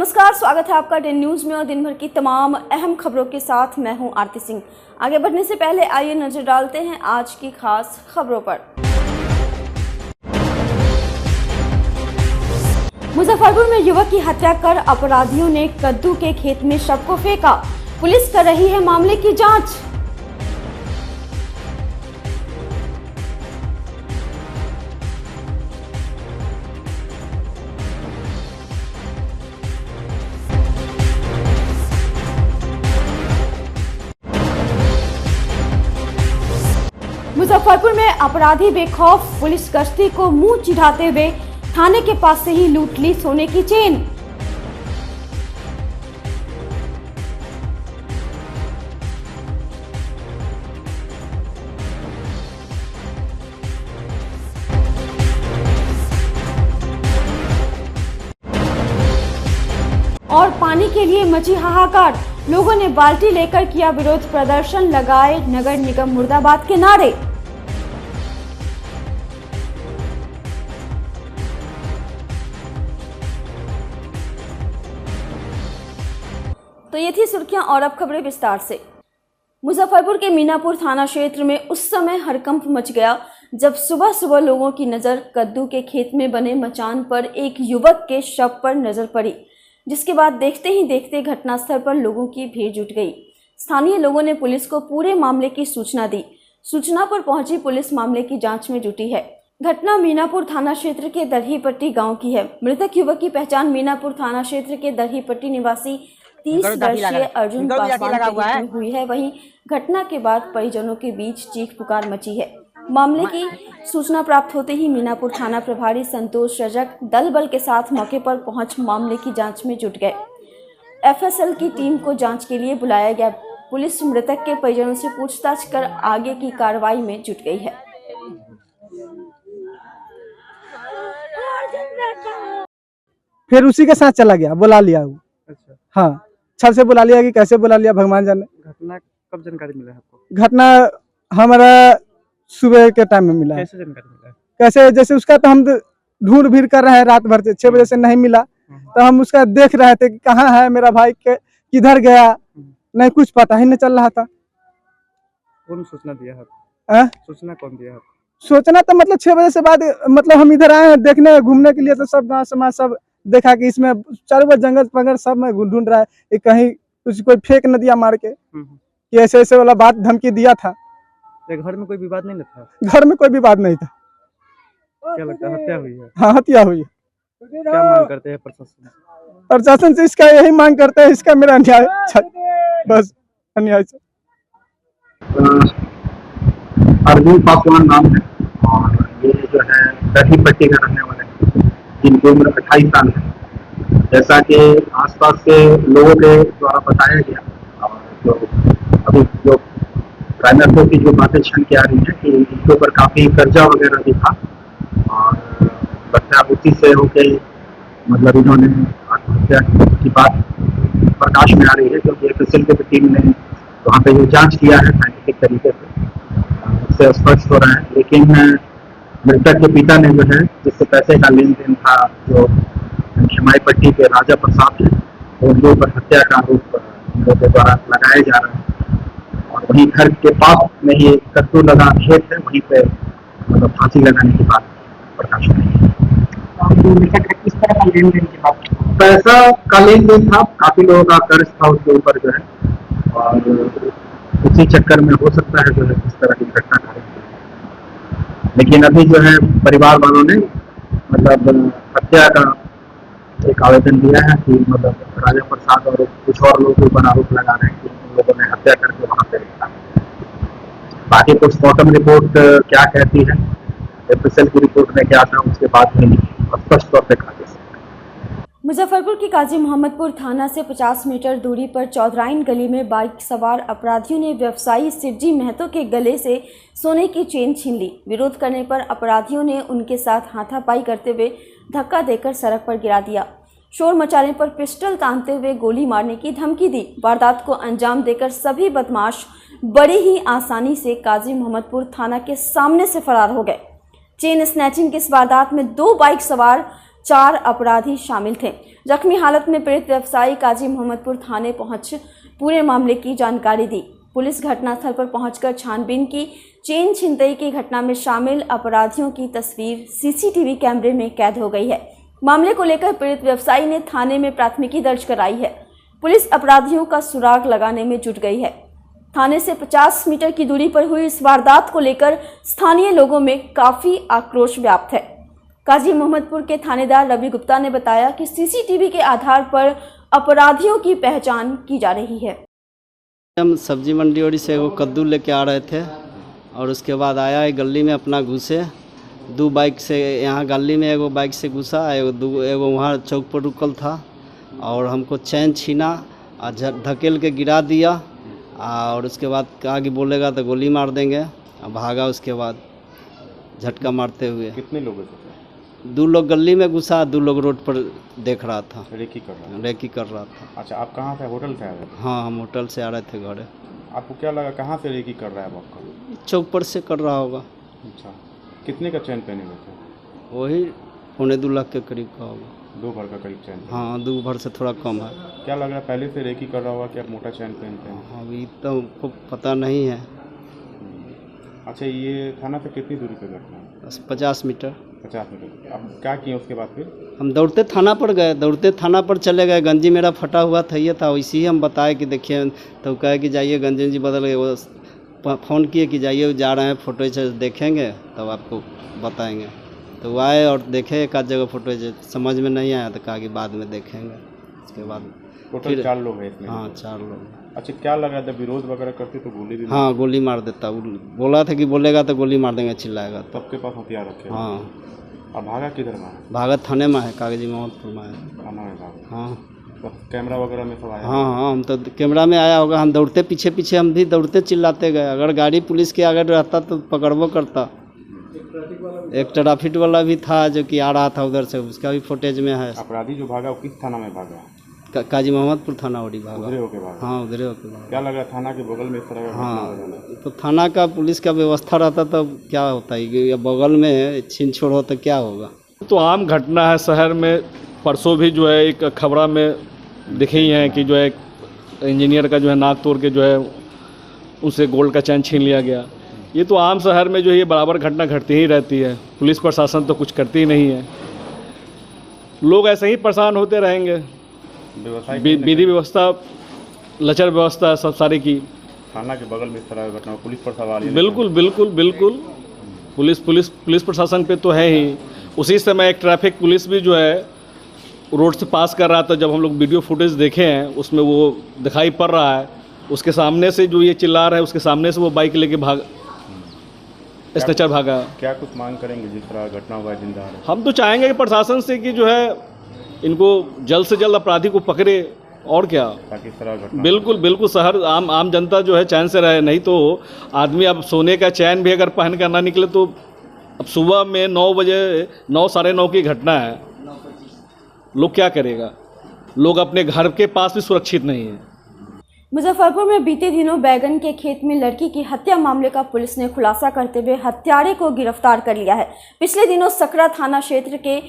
नमस्कार, स्वागत है आपका डे न्यूज में और दिन भर की तमाम अहम खबरों के साथ मैं हूं आरती सिंह। आगे बढ़ने से पहले आइए नजर डालते हैं आज की खास खबरों पर। मुजफ्फरपुर में युवक की हत्या कर अपराधियों ने कद्दू के खेत में शव को फेंका। पुलिस कर रही है मामले की जांच। मुजफ्फरपुर में अपराधी बेखौफ पुलिस गश्ती को मुंह चिढ़ाते हुए थाने के पास से ही लूट ली सोने की चेन। और पानी के लिए मची हाहाकार, लोगों ने बाल्टी लेकर किया विरोध प्रदर्शन, लगाए नगर निगम मुर्दाबाद के नारे। तो ये थी सुर्खियां और अब खबरें विस्तार से। मुजफ्फरपुर के मीनापुर थाना क्षेत्र में उस समय हड़कंप मच गया जब सुबह सुबह लोगों की नजर कद्दू के खेत में बने मचान पर एक युवक के शव पर नजर पड़ी, जिसके बाद देखते ही देखते घटनास्थल पर लोगों की भीड़ जुट गई। स्थानीय लोगों ने पुलिस को पूरे मामले की सूचना दी। सूचना पर पहुंची पुलिस मामले की जांच में जुटी है। घटना मीनापुर थाना क्षेत्र के दरहीपट्टी गांव की है। मृतक युवक की पहचान मीनापुर थाना क्षेत्र के दरहीपट्टी निवासी 30 वर्षीय अर्जुन पासवान के रूप में हुई है। वहीं घटना के बाद परिजनों के बीच चीख पुकार मची है। मामले की सूचना प्राप्त होते ही मीनापुर थाना प्रभारी संतोष रजक दल बल के साथ मौके पर पहुंच मामले की जांच में जुट गए। एफएसएल की टीम को जांच के लिए बुलाया गया। पुलिस मृतक के परिजनों से पूछताछ कर आगे की कार्रवाई में जुट गई है। फिर उसी के साथ चला गया, बुला लिया वो। अच्छा, हाँ, छल से बुला लिया कि कैसे बुला लिया भगवान जाने। घटना कब जानकारी मिला है आपको? घटना हमारा सुबह के टाइम में मिला है। कैसे जानकारी मिला है? कैसे, जैसे उसका तो हम ढूंढ भीड़ कर रहे हैं रात भर से, 6 बजे से नहीं मिला, तो हम उसका देख रहे थे कि कहाँ है मेरा भाई, के किधर गया, नहीं कुछ पता ही नहीं चल रहा था। कौन सूचना दिया है? सूचना कौन दिया है? सोचना तो मतलब 6 बजे से बाद, मतलब हम इधर आए हैं देखने घूमने के लिए, तो सब गाँव समाज सब देखा कि इसमें चारों बार जंगल पगड़ सब में ढूंढ रहा है कि कहीं कोई फेंक न दिया मार के, कि ऐसे ऐसे वाला बात धमकी दिया था। घर में कोई विवाद नहीं था? घर में कोई विवाद नहीं था। क्या लगता है हत्या हुई है? हाँ, हत्या हुई है। क्या मांग करते हैं प्रशासन से? प्रशासन से इसका यही मांग करते हैं, इसका मेरा न्याय, बस अन्याय से। अर्जुन पासवान नाम है और ये जो है दरहीपट्टी का रहने वाले हैं, जिनकी उम्र 28 साल है। जैसा कि आसपास के लोगों के द्वारा बताया गया और जो अभी जो ग्रामीणों की जो बातें छन के आ रही है कि इनके ऊपर काफी कर्जा वगैरह भी था और लगता है उसी से होके मतलब इन्होंने आत्महत्या की बात प्रकाश में आ रही है, क्योंकि एफएसएल की टीम ने वहाँ पे जो जांच किया है साइंटिफिक तरीके से स्पष्ट हो रहा है। लेकिन मृतक के पिता ने जो है, जिससे पैसे का लेन देन था, जो हिमायपट्टी के राजा प्रसाद है, उनके ऊपर हत्या का आरोप उनके द्वारा लगाया जा रहा है। और वहीं घर के पास में ही कद्दू लगा खेत है, वहीं पे मतलब फांसी लगाने की बात प्रकाश में आई है। किस तरह का लेन देन की बात? पैसा का लेन देन था, काफी लोगों का कर्ज था उसके ऊपर जो है, और उसी चक्कर में हो सकता है जो है इस तरह की घटना घटित। लेकिन अभी जो है परिवार वालों ने मतलब हत्या का एक आवेदन दिया है कि मतलब राजा प्रसाद और कुछ और लोगों के ऊपर आरोप लगा रहे हैं कि उन लोगों ने हत्या करके वहां पे रखा। बाकी पोस्टमार्टम रिपोर्ट क्या कहती है, एफएसएल की रिपोर्ट में क्या था, उसके बाद में स्पष्ट तौर पर कहा जा सकता है। मुजफ्फरपुर की काजी मोहम्मदपुर थाना से 50 मीटर दूरी पर चौधराइन गली में बाइक सवार अपराधियों ने व्यवसायी शिवजी महतो के गले से सोने की चेन छीन ली। विरोध करने पर अपराधियों ने उनके साथ हाथापाई करते हुए धक्का देकर सड़क पर गिरा दिया। शोर मचाने पर पिस्टल तानते हुए गोली मारने की धमकी दी। वारदात को अंजाम देकर सभी बदमाश बड़ी ही आसानी से काजी मोहम्मदपुर थाना के सामने से फरार हो गए। चेन स्नैचिंग की इस वारदात में 2 बाइक सवार 4 अपराधी शामिल थे। जख्मी हालत में पीड़ित व्यवसायी काजी मोहम्मदपुर थाने पहुंच पूरे मामले की जानकारी दी। पुलिस घटनास्थल पर पहुंचकर छानबीन की। चेन छिनतई की घटना में शामिल अपराधियों की तस्वीर सीसीटीवी कैमरे में कैद हो गई है। मामले को लेकर पीड़ित व्यवसायी ने थाने में प्राथमिकी दर्ज कराई है। पुलिस अपराधियों का सुराग लगाने में जुट गई है। थाने से 50 मीटर की दूरी पर हुई इस वारदात को लेकर स्थानीय लोगों में काफी आक्रोश व्याप्त है। काजी मोहम्मदपुर के थानेदार रवि गुप्ता ने बताया कि सीसीटीवी के आधार पर अपराधियों की पहचान की जा रही है। हम सब्जी मंडी ओरी से वो कद्दू लेके आ रहे थे और उसके बाद आया है गली में अपना घुसे 2 बाइक से, यहाँ गली में एगो बाइक से घुसा, एगो वहाँ चौक पर रुकल था और हमको चैन छीना और धकेल के गिरा दिया और उसके बाद कहा कि बोलेगा तो गोली मार देंगे और भागा। उसके बाद झटका मारते हुए। कितने लोग थे? 2 लोग गली में घुसा, 2 लोग रोड पर देख रहा था, रेकी कर रहा था। अच्छा, आप कहाँ से? होटल से आ रहे थे? हाँ, हम होटल से आ रहे थे घरे। आपको क्या लगा कहाँ से रेकी कर रहा है आपका? चौक पर से कर रहा होगा। अच्छा, कितने का चैन पहने हुए थे? वही 2.25 लाख के करीब का होगा। 2 भर का करीब चैन? हाँ, 2 भर से थोड़ा कम है। क्या लग रहा है पहले से रेकी कर रहा होगा कि आप मोटा चैन पहनते हैं? अभी तो हमको पता नहीं है। अच्छा, ये थाना से कितनी दूरी पे घटना है? 50 मीटर। 50 मीटर। अब क्या किए उसके बाद फिर? हम दौड़ते थाना पर गए, दौड़ते थाना पर चले गए। गंजी मेरा फटा हुआ था, ये था, वैसे ही हम बताए कि देखिए, तो कहे कि जाइए गंजी बदल गए। वो फ़ोन किए कि जाइए, जा रहे हैं, फोटो देखेंगे तब आपको बताएंगे। तो वो आए और देखे एक आध जगह फोटो, समझ में नहीं आया तो कहा कि बाद में देखेंगे। उसके बाद टोटल 4 लोग हैं इसमें? हाँ, 4 लोग। अच्छा, क्या लगा जब विरोध वगैरह करते तो गोली भी? हाँ, गोली मार देता। बोला था कि बोलेगा तो गोली मार देंगे, चिल्लाएगा तो। सबके पास हथियार रखे? हाँ। अब भागा किधर में? भागा थाने में है, कागजी मोहम्मदपुर में है। थाना में भागा? हाँ। तो कैमरा वगैरह में सब आया? हाँ, हम तो कैमरा में आया होगा। हम दौड़ते पीछे हम भी दौड़ते चिल्लाते गए। अगर गाड़ी पुलिस के आगे रहता तो पकड़बो करता। एक ट्रैफिक वाला भी था जो कि आ रहा था उधर से, उसका भी फुटेज में है। अपराधी जो भागा वो किस थाना में भागा? काजी मोहम्मदपुर थाना ओडी भागा। उधरे होके भागा? हाँ, उधरे होके भागा। क्या लगा थाना के बगल में इस तरह का घटना हो जाना? तो थाना का पुलिस का व्यवस्था रहता तो क्या होता है, या बगल में छीन छोड़ हो तो क्या होगा। तो आम घटना है शहर में। परसों भी जो है एक खबरा में दिखी है कि जो है इंजीनियर का जो है नाक तोड़ के जो है उनसे गोल्ड का चैन छीन लिया गया। ये तो आम शहर में जो है ये बराबर घटना घटती ही रहती है। पुलिस प्रशासन तो कुछ करती ही नहीं है। लोग ऐसे ही परेशान होते रहेंगे। विधि व्यवस्था लचर व्यवस्था है सब सारी की। थाना के बगल में इस तरह की घटना, पुलिस पर सवाल? बिल्कुल पुलिस प्रशासन पे तो है ही। उसी समय एक ट्रैफिक पुलिस भी जो है रोड से पास कर रहा था। जब हम लोग वीडियो फुटेज देखे हैं उसमें वो दिखाई पड़ रहा है, उसके सामने से जो ये चिल्ला रहा है उसके सामने से वो बाइक लेके स्ट्रेचर भागा। क्या कुछ मांग करेंगे जिस तरह घटना हुआ है जिंदा? हम तो चाहेंगे कि प्रशासन से कि जो है इनको जल्द से जल्द अपराधी को पकड़े, और क्या। ताकि इस तरह घटना बिल्कुल शहर आम जनता जो है चैन से रहे। नहीं तो आदमी अब सोने का चैन भी अगर पहन कर ना निकले तो अब सुबह में 9 बजे 9 साढ़े 9 की घटना है, लोग क्या करेगा। लोग अपने घर के पास भी सुरक्षित नहीं है। मुजफ्फरपुर में बीते दिनों बैगन के खेत में लड़की की हत्या मामले का पुलिस ने खुलासा करते हुए हत्यारे को गिरफ्तार कर लिया है। पिछले दिनों सकरा थाना क्षेत्र के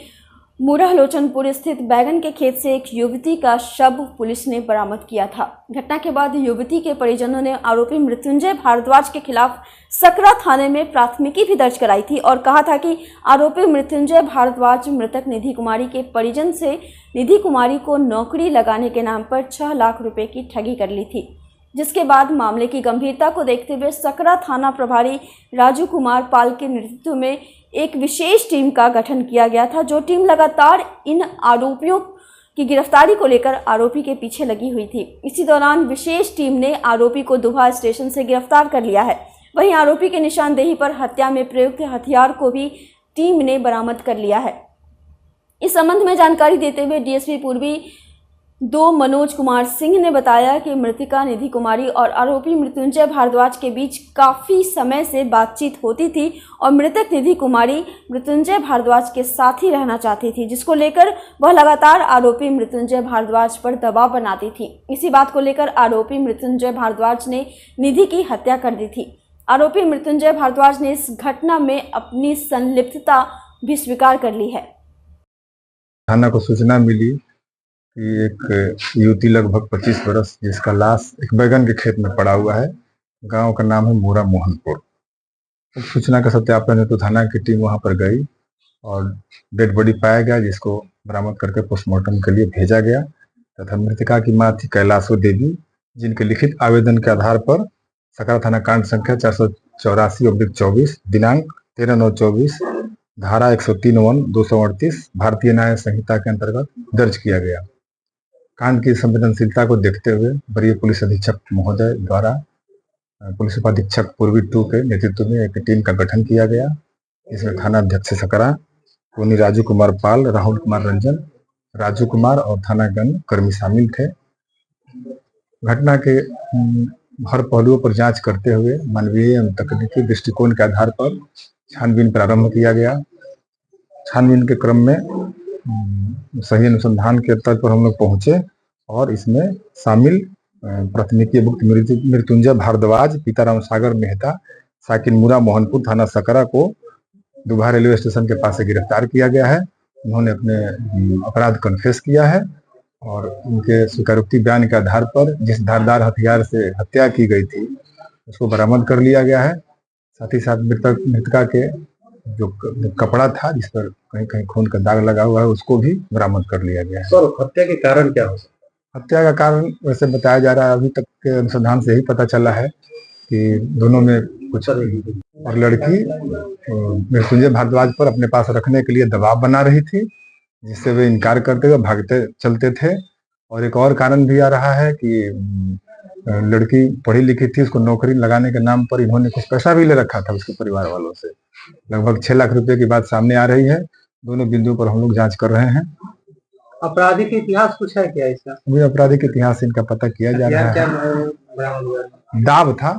मुरहलोचनपुर स्थित बैगन के खेत से एक युवती का शव पुलिस ने बरामद किया था। घटना के बाद युवती के परिजनों ने आरोपी मृत्युंजय भारद्वाज के खिलाफ सकरा थाने में प्राथमिकी भी दर्ज कराई थी और कहा था कि आरोपी मृत्युंजय भारद्वाज मृतक निधि कुमारी के परिजन से निधि कुमारी को नौकरी लगाने के नाम पर 6 लाख रुपए की ठगी कर ली थी। जिसके बाद मामले की गंभीरता को देखते हुए सकरा थाना प्रभारी राजू कुमार पाल के नेतृत्व में एक विशेष टीम का गठन किया गया था, जो टीम लगातार इन आरोपियों की गिरफ्तारी को लेकर आरोपी के पीछे लगी हुई थी। इसी दौरान विशेष टीम ने आरोपी को दुहा स्टेशन से गिरफ्तार कर लिया है। वहीं आरोपी की निशानदेही पर हत्या में प्रयुक्त हथियार को भी टीम ने बरामद कर लिया है। इस संबंध में जानकारी देते हुए डीएसपी पूर्वी 2 मनोज कुमार सिंह ने बताया कि मृतिका निधि कुमारी और आरोपी मृत्युंजय भारद्वाज के बीच काफ़ी समय से बातचीत होती थी और मृतक निधि कुमारी मृत्युंजय भारद्वाज के साथ ही रहना चाहती थी, जिसको लेकर वह लगातार आरोपी मृत्युंजय भारद्वाज पर दबाव बनाती थी। इसी बात को लेकर आरोपी मृत्युंजय भारद्वाज ने निधि की हत्या कर दी थी। आरोपी मृत्युंजय भारद्वाज ने इस घटना में अपनी संलिप्तता भी स्वीकार कर ली है। थाना को सूचना मिली कि एक युवती लगभग 25 वर्ष जिसका लाश एक बैगन के खेत में पड़ा हुआ है। गांव का नाम है मूरा मोहनपुर। उस सूचना का सत्यापन हेतु थाना की टीम वहां पर गई और डेड बॉडी पाया गया, जिसको बरामद करके पोस्टमार्टम के लिए भेजा गया तथा मृतका की मां थी कैलाशो देवी, जिनके लिखित आवेदन के आधार पर सकरा थाना कांड संख्या 484/24 दिनांक 13/9/24 धारा 103(1)238 भारतीय न्याय संहिता के अंतर्गत दर्ज किया गया। कांड की संवेदनशीलता को देखते हुए वरीय पुलिस अधीक्षक महोदय द्वारा पुलिस उपाधीक्षक पूर्वी 2 के नेतृत्व में एक टीम का गठन किया गया। इसमें थाना अध्यक्ष सकरा पुनी राजू कुमार पाल, राहुल कुमार रंजन, राजू कुमार और थानागण कर्मी शामिल थे। घटना के हर पहलुओं पर जांच करते हुए मानवीय एवं तकनीकी दृष्टिकोण के आधार पर छानबीन प्रारंभ किया गया। छानबीन के क्रम में सही अनुसंधान के स्तर पर हम लोग पहुंचे और इसमें शामिल प्राथमिकी मुक्त मृत्युंजय भारद्वाज, पिताराम सागर मेहता, साकिन मूरा मोहनपुर थाना सकरा को दुबा रेलवे स्टेशन के पास से गिरफ्तार किया गया है। उन्होंने अपने अपराध कन्फेस किया है और उनके स्वीकारोक्ति बयान के आधार पर जिस धारदार हथियार से हत्या की गई थी उसको बरामद कर लिया गया है। साथ ही साथ मृतका के जो कपड़ा था जिस पर कहीं कहीं खून का दाग लगा हुआ है उसको भी बरामद कर लिया गया है। सर, हत्या के कारण क्या हो सकता? हत्या का कारण वैसे बताया जा रहा है, अभी तक के अनुसंधान से ही पता चला है कि दोनों में कुछ, और लड़की मृत्युंजय भारद्वाज पर अपने पास रखने के लिए दबाव बना रही थी, जिससे वे इनकार करते हुए भागते चलते थे। और एक और कारण भी आ रहा है कि लड़की पढ़ी लिखी थी, उसको नौकरी लगाने के नाम पर इन्होंने कुछ पैसा भी ले रखा था उसके परिवार वालों से। लगभग 6 लाख रुपए की बात सामने आ रही है। दोनों बिंदुओं पर हम लोग जांच कर रहे हैं। अपराधी के इतिहास कुछ है क्या इसका? अभी अपराधी के इतिहास इनका पता किया जा रहा है। दाव था,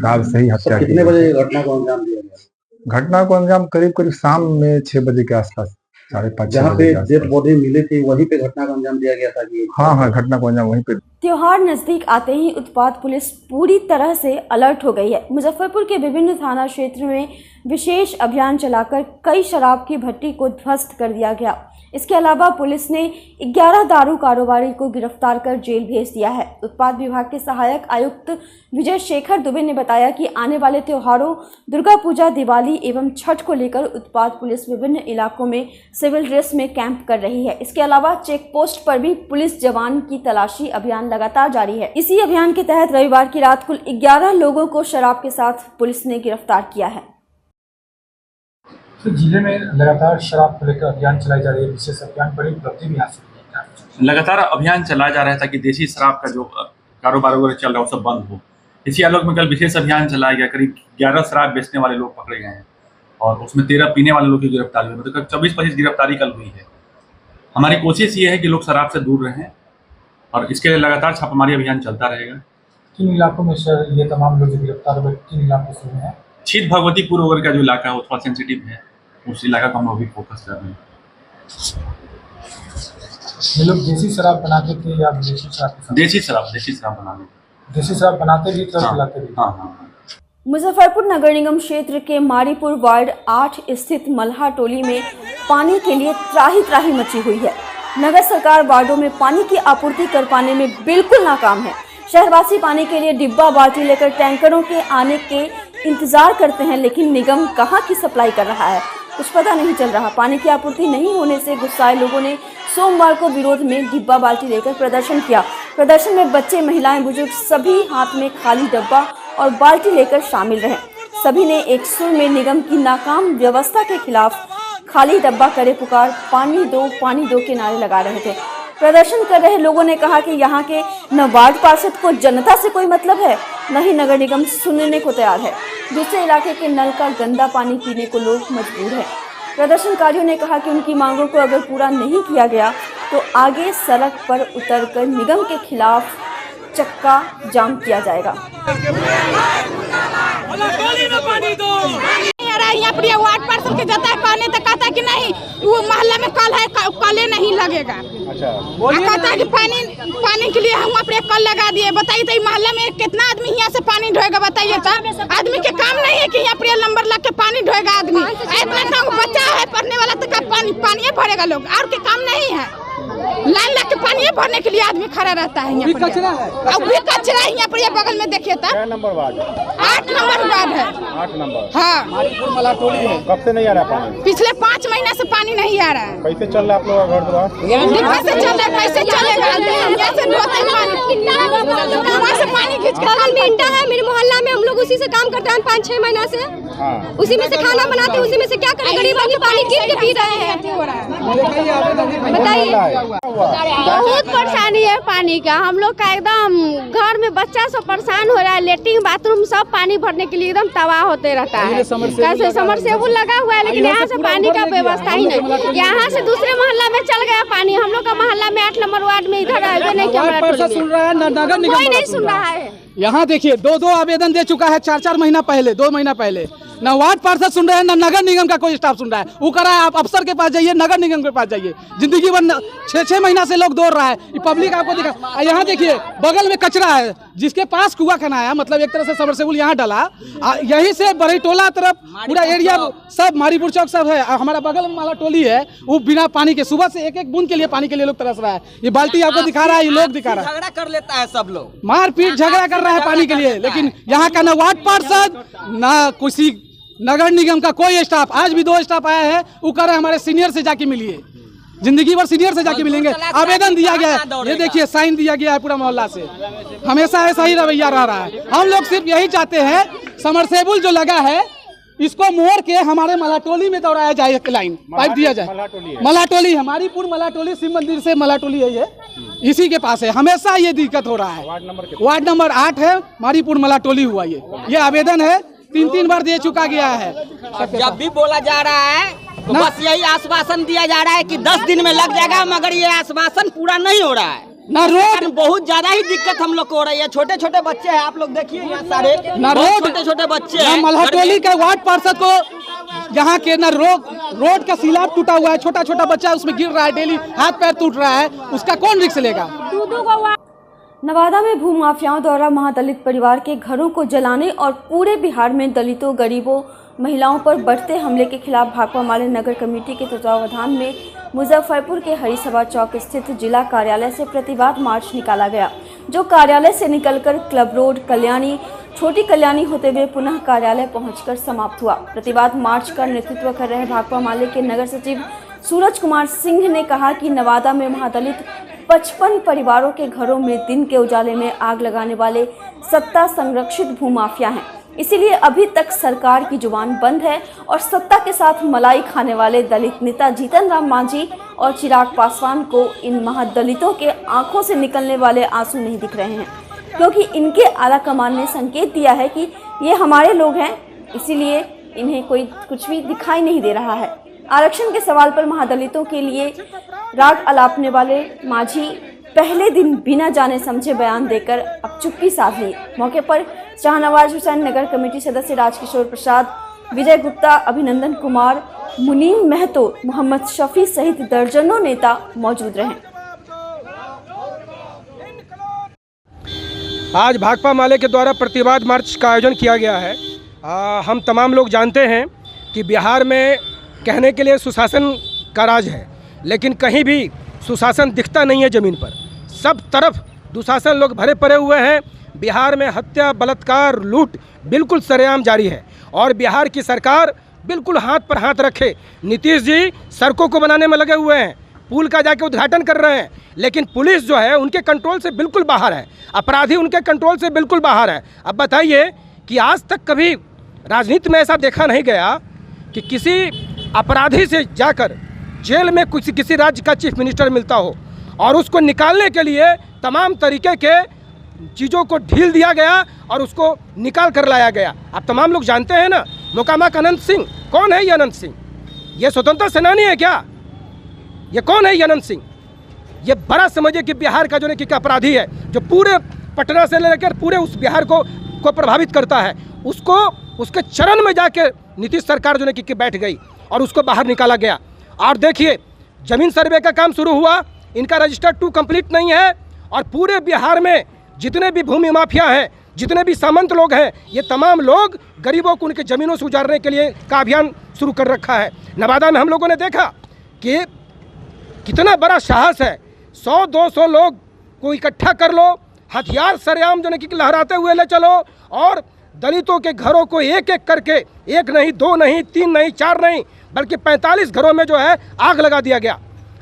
दाव से ही हत्या। कितने बजे घटना को अंजाम दिया गया? घटना को अंजाम करीब शाम में 6 बजे के आसपास, 5:30 जहाँ पे डेड बॉडी मिली थी वहीं पे घटना का अंजाम दिया गया था कि? हाँ, घटना को अंजाम वहीं पे। त्योहार नजदीक आते ही उत्पाद पुलिस पूरी तरह से अलर्ट हो गई है। मुजफ्फरपुर के विभिन्न थाना क्षेत्र में विशेष अभियान चलाकर कई शराब की भट्टी को ध्वस्त कर दिया गया। इसके अलावा पुलिस ने 11 दारू कारोबारी को गिरफ्तार कर जेल भेज दिया है। उत्पाद विभाग के सहायक आयुक्त विजय शेखर दुबे ने बताया कि आने वाले त्योहारों दुर्गा पूजा, दिवाली एवं छठ को लेकर उत्पाद पुलिस विभिन्न इलाकों में सिविल ड्रेस में कैंप कर रही है। इसके अलावा चेक पोस्ट पर भी पुलिस जवान की तलाशी अभियान लगातार जारी है। इसी अभियान के तहत रविवार की रात कुल 11 लोगों को शराब के साथ पुलिस ने गिरफ्तार किया है। तो जिले में लगातार शराब को लेकर अभियान चलाई जा रही है, विशेष अभियान, बड़ी उपलब्धि भी हासिल की है। लगातार अभियान चलाया जा रहा है ताकि देसी शराब का जो कारोबार वगैरह चल रहा है वो सब बंद हो। इसी आलोक में कल विशेष अभियान चलाया गया। करीब 11 शराब बेचने वाले लोग पकड़े गए हैं और उसमें 13 पीने वाले लोग की गिरफ्तारी हुई। मतलब 24-25 गिरफ्तारी कल हुई है। हमारी कोशिश ये है कि लोग शराब से दूर रहें और इसके लिए लगातार छापामारी अभियान चलता रहेगा। किन इलाकों में सर ये तमाम लोग जो गिरफ्तार हुए, किन इलाकों से हुए हैं? छीत भगवतीपुर वगैरह का जो इलाका है वो थोड़ा सेंसिटिव है, उस इलाका का हम अभी फोकस कर रहे हैं। ये लोग देसी शराब बनाते थे या विदेशी शराब? देसी शराब बनाने, देसी शराब बनाते भी थे और पिलाते भी। हाँ। मुजफ्फरपुर नगर निगम क्षेत्र के मारीपुर वार्ड 8 स्थित मल्हा टोली में पानी के लिए त्राही मची हुई है। नगर सरकार वार्डों में पानी की आपूर्ति कर पाने में बिल्कुल नाकाम है। शहरवासी पानी के लिए डिब्बा बाल्टी लेकर टैंकरों के आने के इंतजार करते हैं, लेकिन निगम कहाँ की सप्लाई कर रहा है कुछ पता नहीं चल रहा। पानी की आपूर्ति नहीं होने से गुस्साए लोगों ने सोमवार को विरोध में डिब्बा बाल्टी लेकर प्रदर्शन किया। प्रदर्शन में बच्चे, महिलाएं, बुजुर्ग सभी हाथ में खाली डब्बा और बाल्टी लेकर शामिल रहे। सभी ने एक सुर में निगम की नाकाम व्यवस्था के खिलाफ खाली डब्बा करे पुकार, पानी दो के नारे लगा रहे थे। प्रदर्शन कर रहे लोगों ने कहा कि यहाँ के न वार्ड पार्षद को जनता से कोई मतलब है, न ही नगर निगम सुनने को तैयार है। दूसरे इलाके के नल का गंदा पानी पीने को लोग मजबूर हैं। प्रदर्शनकारियों ने कहा कि उनकी मांगों को अगर पूरा नहीं किया गया तो आगे सड़क पर उतरकर निगम के खिलाफ चक्का जाम किया जाएगा। यहाँ पर वार्ड पार्षद के जाता है कहने तो कहता है कि नहीं वो मोहल्ला में कल है, कल नहीं लगेगा। कहता है कि पानी के लिए हम अपने कल लगा दिए। बताइए तो मोहल्ला में कितना आदमी यहाँ से पानी ढोएगा? बताइए तो आदमी के काम नहीं है कि यहाँ पर नंबर लग के पानी ढोएगा आदमी। इतना बच्चा है पढ़ने वाला तो पानी पानी भरेगा लोग, और के काम नहीं है। लाइन लग के पानी भरने के लिए आदमी खड़ा रहता है। यहाँ पर कचरा है, अब भी कचरा है यहाँ पर। ये बगल में देखिए तो 8 नंबर वार्ड है। 8 नंबर। हाँ, मलाटोली है। कब से नहीं आ रहा पानी? पिछले 5 महीने से पानी नहीं आ रहा है। कैसे चल रहा है आप लोग का घर द्वार? कैसे चल रहा है, कैसे चलेगा? कैसे ढोते वहाँ से पानी खींच के बगल में इंटा है मेरे मोहल्ला में, हम लोग उसी से काम करते हैं 5-6 महीना से। उसी में से खाना बनाते हैं, उसी में से क्या करें, गरीब आदमी पानी कीन के पी रहे हैं। बताइए, बहुत परेशानी है पानी का। हम लोग का एकदम घर में बच्चा सब परेशान हो रहा है। लेटरिन बाथरूम सब पानी भरने के लिए एकदम तबाह होते रहता है। कैसे समरसेबुल लगा हुआ है, लेकिन यहाँ से पानी का व्यवस्था ही नहीं। यहाँ से दूसरे मोहल्ला में चल गया पानी। हम लोग का मोहल्ला में 8 नंबर वार्ड में इधर आए नहीं, सुन रहा है नगर निगम कोई नहीं सुन रहा है। यहाँ देखिए 2 आवेदन दे चुका है 4 महीना पहले, 2 महीना पहले। न वार्ड पार्षद सुन रहे हैं, न नगर निगम का कोई स्टाफ सुन रहा है। वो कह रहा है आप अफसर के पास जाइए, नगर निगम के पास जाइए। जिंदगी भर 6 महीना से लोग दौड़ रहा है। ये पब्लिक आपको दिखा। यहाँ देखिए बगल में कचरा है, जिसके पास कुआं खनाया, मतलब एक तरह से सबमर्सिबल यहाँ डाला। यहीं से बड़ीटोला तरफ पूरा एरिया सब मारीपुर चौक सब है। हमारा बगल में माला टोली है, वो बिना पानी के सुबह से एक बूंद के लिए पानी के लिए लोग तरस रहा है। ये बाल्टी आपको दिखा रहा है, ये लोग दिखा रहा है। झगड़ा कर लेता है सब लोग, मारपीट झगड़ा कर रहा है पानी के लिए। लेकिन यहाँ का न वार्ड पार्षद न किसी नगर निगम का कोई स्टाफ। आज भी 2 स्टाफ आया है, वो कह रहे हैं हमारे सीनियर से जाके मिलिए। जिंदगी भर सीनियर से जाके मिलेंगे। आवेदन दिया गया है, ये देखिए साइन दिया गया है पूरा मोहल्ला से। हमेशा ऐसा ही रवैया रह रहा है। हम लोग सिर्फ यही चाहते हैं समरसेबुल जो लगा है इसको मोड़ के हमारे मलाटोली में दौड़ाया जाए, लाइन पाइप दिया जाए। मलाटोली हमारीपुर मलाटोली शिव मंदिर से मलाटोली है, ये इसी के पास है। हमेशा ये दिक्कत हो रहा है। वार्ड नंबर 8 है, मारीपुर मलाटोली हुआ। ये आवेदन है 3 बार दे चुका गया है। जब भी बोला जा रहा है तो बस यही आश्वासन दिया जा रहा है कि 10 दिन में लग जाएगा, मगर ये आश्वासन पूरा नहीं हो रहा है। ना रोड, बहुत ज्यादा ही दिक्कत हम लोग को हो रही है। छोटे छोटे बच्चे हैं, आप लोग देखिए यहाँ सारे ना रोड, छोटे छोटे बच्चे हैं। मलाटोली के वार्ड पार्षद को यहाँ के ना रोड का सिलाब टूटा हुआ है, छोटा छोटा बच्चा उसमें गिर रहा है, डेली हाथ पैर टूट रहा है, उसका कौन रिस्क लेगा? नवादा में भूमाफियाओं द्वारा महादलित परिवार के घरों को जलाने और पूरे बिहार में दलितों, गरीबों, महिलाओं पर बढ़ते हमले के खिलाफ भाकपा माले नगर कमेटी के तत्वावधान में मुजफ्फरपुर के हरिसभा चौक स्थित जिला कार्यालय से प्रतिवाद मार्च निकाला गया, जो कार्यालय से निकलकर क्लब रोड, कल्याणी, छोटी कल्याणी होते हुए पुनः कार्यालय पहुंचकर समाप्त हुआ। प्रतिवाद मार्च का नेतृत्व कर रहे भाकपा माले के नगर सचिव सूरज कुमार सिंह ने कहा कि नवादा में महादलित 55 परिवारों के घरों में दिन के उजाले में आग लगाने वाले सत्ता संरक्षित भूमाफिया हैं। इसीलिए अभी तक सरकार की जुबान बंद है और सत्ता के साथ मलाई खाने वाले दलित नेता जीतन राम मांझी और चिराग पासवान को इन महादलितों के आंखों से निकलने वाले आंसू नहीं दिख रहे हैं, क्योंकि इनके आला कमान ने संकेत दिया है कि ये हमारे लोग हैं, इसीलिए इन्हें कोई कुछ भी दिखाई नहीं दे रहा है। आरक्षण के सवाल पर महादलितों के लिए राग अलापने वाले मांझी पहले दिन बिना जाने समझे बयान देकर अब चुप्पी साध ली। मौके पर शाहनवाज हुसैन, नगर कमेटी सदस्य राजकिशोर प्रसाद, विजय गुप्ता, अभिनंदन कुमार, मुनीम महतो, मोहम्मद शफी सहित दर्जनों नेता मौजूद रहे। आज भाकपा माले के द्वारा प्रतिवाद मार्च का आयोजन किया गया है। हम तमाम लोग जानते हैं कि बिहार में कहने के लिए सुशासन का राज है, लेकिन कहीं भी सुशासन दिखता नहीं है ज़मीन पर। सब तरफ दुशासन लोग भरे पड़े हुए हैं। बिहार में हत्या, बलात्कार, लूट बिल्कुल सरेआम जारी है और बिहार की सरकार बिल्कुल हाथ पर हाथ रखे। नीतीश जी सड़कों को बनाने में लगे हुए हैं, पुल का जाके उद्घाटन कर रहे हैं, लेकिन पुलिस जो है उनके कंट्रोल से बिल्कुल बाहर है, अपराधी उनके कंट्रोल से बिल्कुल बाहर है। अब बताइए कि आज तक कभी राजनीति में ऐसा देखा नहीं गया कि किसी अपराधी से जाकर जेल में किसी राज्य का चीफ मिनिस्टर मिलता हो और उसको निकालने के लिए तमाम तरीके के चीज़ों को ढील दिया गया और उसको निकाल कर लाया गया। आप तमाम लोग जानते हैं ना मोकामा का अनंत सिंह। कौन है ये अनंत सिंह? ये स्वतंत्रता सेनानी है क्या? ये कौन है ये अनंत सिंह? ये बड़ा समझिए कि बिहार का जो है कि अपराधी है, जो पूरे पटना से लेकर पूरे उस बिहार को प्रभावित करता है। उसको उसके चरण में जाके नीतीश सरकार जो है कि बैठ गई और उसको बाहर निकाला गया। और देखिए जमीन सर्वे का काम शुरू हुआ, इनका रजिस्टर 2 कंप्लीट नहीं है और पूरे बिहार में जितने भी भूमि माफिया हैं, जितने भी सामंत लोग हैं, ये तमाम लोग गरीबों को उनके ज़मीनों से उजारने के लिए का अभियान शुरू कर रखा है। नवादा में हम लोगों ने देखा कि कितना बड़ा साहस है। 100-200 लोग को इकट्ठा कर लो, हथियार सरेआम जो कि लहराते हुए ले चलो और दलितों के घरों को एक एक करके, एक नहीं, 2 नहीं, 3 नहीं, 4 नहीं, बल्कि 45 घरों में जो है आग लगा दिया गया,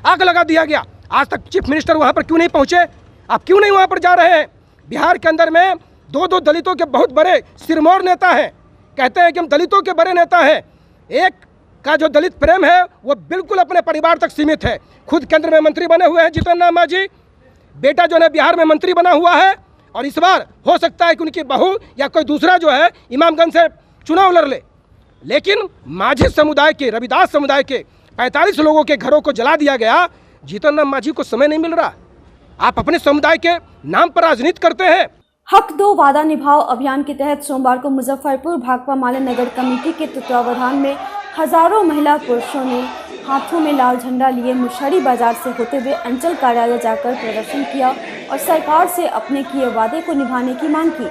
आग लगा दिया गया। आज तक चीफ मिनिस्टर वहाँ पर क्यों नहीं पहुँचे? आप क्यों नहीं वहाँ पर जा रहे हैं? बिहार के अंदर में 2 दलितों के बहुत बड़े सिरमौर नेता हैं, कहते हैं कि हम दलितों के बड़े नेता हैं। एक का जो दलित प्रेम है वो बिल्कुल अपने परिवार तक सीमित है। खुद केंद्र में मंत्री बने हुए हैं जितन राम मांझी, बेटा जो है बिहार में मंत्री बना हुआ है, और इस बार हो सकता है कि उनकी बहू या कोई दूसरा जो है इमामगंज से चुनाव लड़ ले। लेकिन माझी समुदाय के, रविदास समुदाय के 45 लोगों के घरों को जला दिया गया। जीतन राम मांझी को समय नहीं मिल रहा। आप अपने समुदाय के नाम पर राजनीति करते हैं। हक दो वादा निभाओ अभियान के तहत सोमवार को मुजफ्फरपुर भाकपा माले नगर कमेटी के तत्वावधान में हजारों महिला पुरुषों ने हाथों में लाल झंडा लिए मुशहरी बाजार से होते हुए अंचल कार्यालय जाकर प्रदर्शन किया और सरकार से अपने किए वादे को निभाने की मांग की।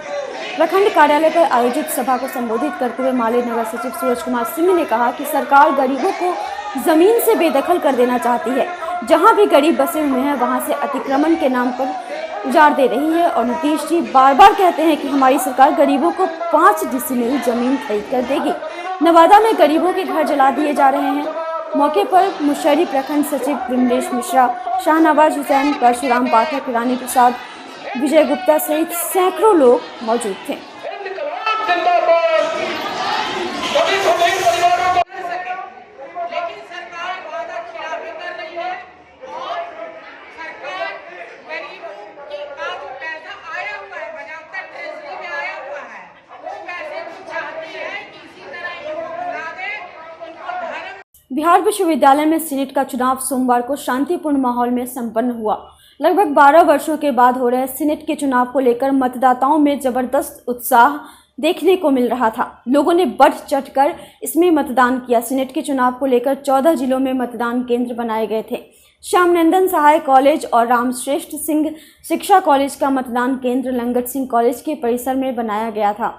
प्रखंड कार्यालय पर आयोजित सभा को संबोधित करते हुए माले नगर सचिव सूरज कुमार सिंह ने कहा कि सरकार गरीबों को जमीन से बेदखल कर देना चाहती है। जहां भी गरीब बसे हुए हैं वहां से अतिक्रमण के नाम पर उजाड़ दे रही है और नीतीश जी बार बार कहते हैं कि हमारी सरकार गरीबों को 5 डिसिमिल जमीन खरीद कर देगी। नवादा में गरीबों के घर जला दिए जा रहे हैं। मौके पर मुशहरी प्रखंड सचिव विमलेश मिश्रा, शाहनवाज हुसैन, परशुराम पाठक, रानी प्रसाद, विजय गुप्ता सहित सैकड़ों लोग मौजूद थे। बिहार विश्वविद्यालय में सीनेट का चुनाव सोमवार को शांतिपूर्ण माहौल में संपन्न हुआ। लगभग 12 वर्षों के बाद हो रहे सीनेट के चुनाव को लेकर मतदाताओं में जबरदस्त उत्साह देखने को मिल रहा था। लोगों ने बढ़ चढ़कर इसमें मतदान किया। सीनेट के चुनाव को लेकर 14 जिलों में मतदान केंद्र बनाए गए थे। श्यामनंदन सहाय कॉलेज और रामश्रेष्ठ सिंह शिक्षा कॉलेज का मतदान केंद्र लंगट सिंह कॉलेज के परिसर में बनाया गया था।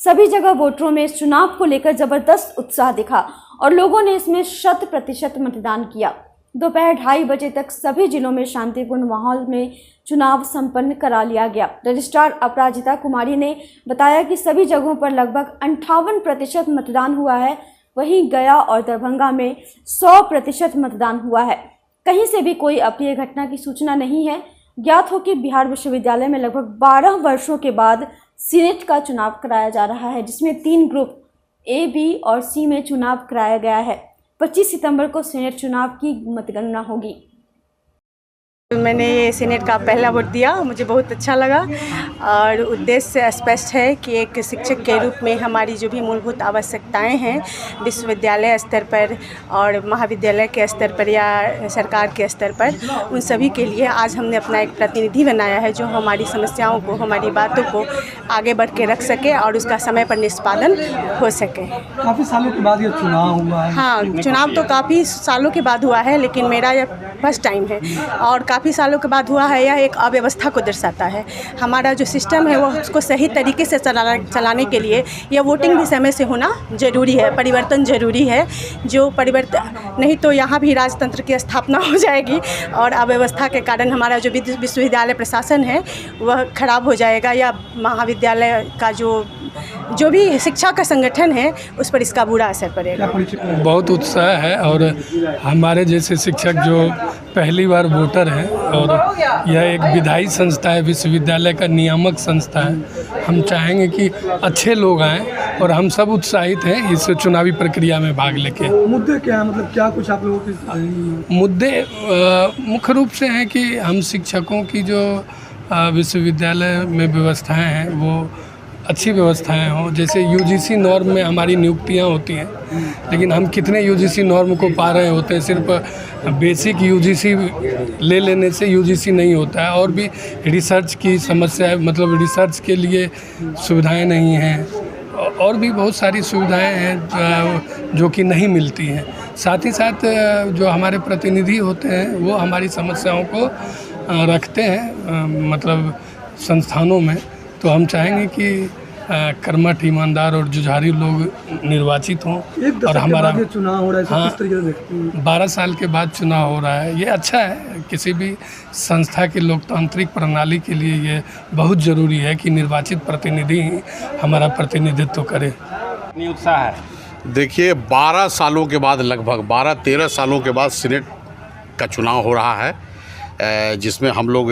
सभी जगह वोटरों में इस चुनाव को लेकर जबरदस्त उत्साह दिखा और लोगों ने इसमें 100% मतदान किया। दोपहर 2:30 बजे तक सभी जिलों में शांतिपूर्ण माहौल में चुनाव संपन्न करा लिया गया। रजिस्ट्रार अपराजिता कुमारी ने बताया कि सभी जगहों पर लगभग 58% मतदान हुआ है। वहीं गया और दरभंगा में 100% मतदान हुआ है। कहीं से भी कोई अप्रिय घटना की सूचना नहीं है। ज्ञात हो कि बिहार विश्वविद्यालय में लगभग 12 वर्षों के बाद सीनेट का चुनाव कराया जा रहा है, जिसमें 3 ग्रुप ए, बी और सी में चुनाव कराया गया है। 25 सितंबर को सीनेट चुनाव की मतगणना होगी। मैंने ये सीनेट का पहला वोट दिया, मुझे बहुत अच्छा लगा और उद्देश्य स्पष्ट है कि एक शिक्षक के रूप में हमारी जो भी मूलभूत आवश्यकताएं हैं विश्वविद्यालय स्तर पर और महाविद्यालय के स्तर पर या सरकार के स्तर पर, उन सभी के लिए आज हमने अपना एक प्रतिनिधि बनाया है जो हमारी समस्याओं को, हमारी बातों को आगे बढ़ के रख सके और उसका समय पर निष्पादन हो सके। काफ़ी सालों के बाद ये चुनाव हुआ है। हाँ, चुनाव तो काफ़ी सालों के बाद हुआ है, लेकिन मेरा यह फर्स्ट टाइम है और काफ़ी सालों के बाद हुआ है। यह एक अव्यवस्था को दर्शाता है। हमारा जो सिस्टम है वो उसको सही तरीके से चलाने के लिए यह वोटिंग भी समय से होना ज़रूरी है, परिवर्तन ज़रूरी है। जो परिवर्तन नहीं तो यहाँ भी राजतंत्र की स्थापना हो जाएगी और अव्यवस्था के कारण हमारा जो विश्वविद्यालय प्रशासन है वह खराब हो जाएगा या महाविद्यालय का जो भी शिक्षा का संगठन है उस पर इसका बुरा असर पड़ेगा। बहुत उत्साह है और हमारे जैसे शिक्षक जो पहली बार वोटर हैं और यह एक विधायी संस्था है, विश्वविद्यालय का नियामक संस्था है। हम चाहेंगे कि अच्छे लोग आएँ और हम सब उत्साहित हैं इस चुनावी प्रक्रिया में भाग लेके। मुद्दे क्या है, मतलब क्या कुछ आप लोगों के मुद्दे मुख्य रूप से हैं कि हम शिक्षकों की जो विश्वविद्यालय में व्यवस्थाएं हैं वो अच्छी व्यवस्थाएं हों। जैसे यूजीसी नॉर्म में हमारी नियुक्तियां होती हैं, लेकिन हम कितने यूजीसी नॉर्म को पा रहे होते हैं। सिर्फ बेसिक यूजीसी ले लेने से यूजीसी नहीं होता है, और भी रिसर्च की समस्या है, मतलब रिसर्च के लिए सुविधाएं नहीं हैं और भी बहुत सारी सुविधाएं हैं जो कि नहीं मिलती हैं। साथ ही साथ जो हमारे प्रतिनिधि होते हैं वो हमारी समस्याओं को रखते हैं मतलब संस्थानों में। तो हम चाहेंगे कि कर्मठ, ईमानदार और जुझारू लोग निर्वाचित हों। और हमारा चुनाव हो रहा है, हाँ, किस तरीके से देखते हैं? 12 साल के बाद चुनाव हो रहा है, ये अच्छा है। किसी भी संस्था की लोकतांत्रिक प्रणाली के लिए ये बहुत ज़रूरी है कि निर्वाचित प्रतिनिधि ही हमारा प्रतिनिधित्व करे। उत्साह है। देखिए, 12 सालों के बाद, लगभग 12-13 सालों के बाद सीनेट का चुनाव हो रहा है, जिसमें हम लोग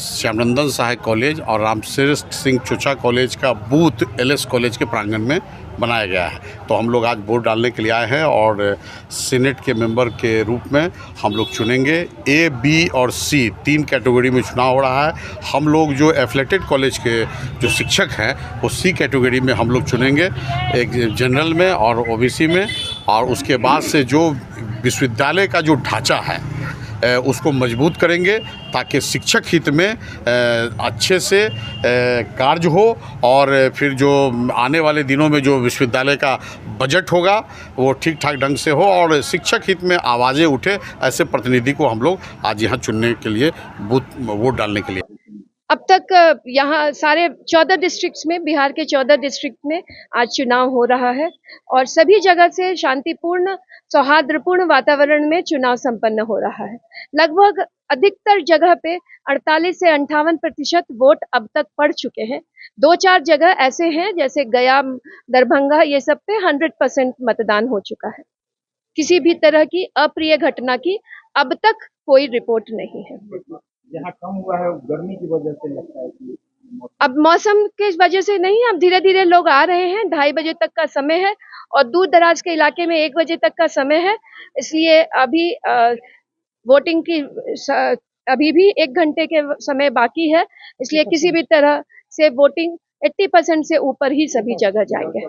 श्यामनंदन सहायक कॉलेज और रामश्रेष्ठ सिंह चोचा कॉलेज का बूथ एलएस कॉलेज के प्रांगण में बनाया गया है। तो हम लोग आज वोट डालने के लिए आए हैं और सीनेट के मेंबर के रूप में हम लोग चुनेंगे। ए, बी और सी 3 कैटेगरी में चुनाव हो रहा है। हम लोग जो एफिलेटेड कॉलेज के जो शिक्षक हैं वो सी कैटेगरी में हम लोग चुनेंगे, एक जनरल में और ओबीसी में। और उसके बाद से जो विश्वविद्यालय का जो ढांचा है उसको मजबूत करेंगे ताकि शिक्षक हित में अच्छे से कार्य हो और फिर जो आने वाले दिनों में जो विश्वविद्यालय का बजट होगा वो ठीक ठाक ढंग से हो और शिक्षक हित में आवाज़ें उठे। ऐसे प्रतिनिधि को हम लोग आज यहाँ चुनने के लिए वोट डालने के लिए। अब तक यहाँ सारे 14 डिस्ट्रिक्ट्स में, बिहार के 14 डिस्ट्रिक्ट में आज चुनाव हो रहा है और सभी जगह से शांतिपूर्ण, सौहार्दपूर्ण वातावरण में चुनाव संपन्न हो रहा है। लगभग अधिकतर जगह पे 48 से 58% वोट अब तक पड़ चुके हैं। 2-4 जगह ऐसे हैं जैसे गया, दरभंगा, ये सब पे 100% मतदान हो चुका है। किसी भी तरह की अप्रिय घटना की अब तक कोई रिपोर्ट नहीं है। जहाँ कम हुआ है गर्मी की वजह से लगता है कि अब मौसम के वजह से नहीं, अब धीरे धीरे लोग आ रहे हैं। 2:30 बजे तक का समय है और दूर दराज के इलाके में 1 बजे तक का समय है, इसलिए अभी वोटिंग की अभी भी 1 घंटे के समय बाकी है, इसलिए किसी भी तरह से वोटिंग 80% से ऊपर ही सभी जगह जाएंगे।